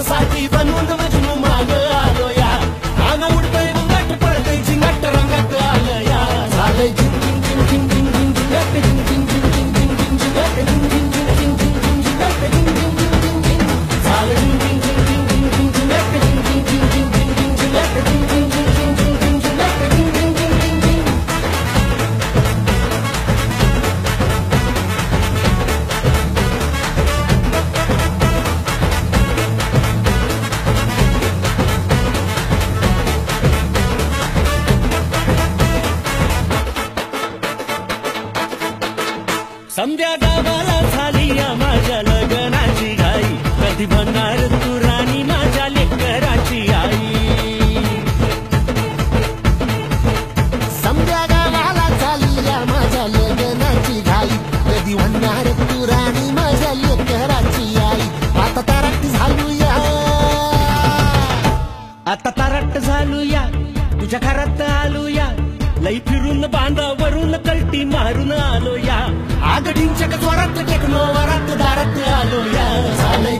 साठी बनवून मजनू माग आलो या अंग उडतंय घुंगट पडतंय झिंगट रंगात आलं या झालंय झिंग झिंग झिंग झिंग झिंग झिंग झिंगट झिंग झिंग झिंग झिंग झिंग झिंग झिंगट झिंग झिंग झिंग झिंग झिंग झिंग झिंगट झिंग झिंग झिंग झिंग झिंग झालं झिंग झिंग झिंग झिंग झिंग झिंग झिंगट झिंग झिंग झिंग झिंग झिंग झिंग झिंग झिंगट झिंग झिंग झिंग झिंग झिंग झिंग झिंग झिंगट झिंग झिंग झिंग समध्या गावाला झाली या माझ्या लग्नाची घाई कधी बनणार तू राणी माझ्या लेकराची आई समध्या गावाला झाली या माझ्या लग्नाची घाई कधी म्हणणार तू राणी माझ्या लेकराची आई आता तारट झालूया आता तारट झालूया तुझ्या घरात आलूया लई फिरून बांधावरून कलटी मारून आलो या आगडींच्या जोरात टेक्नो वरात दारात आलो या झालंय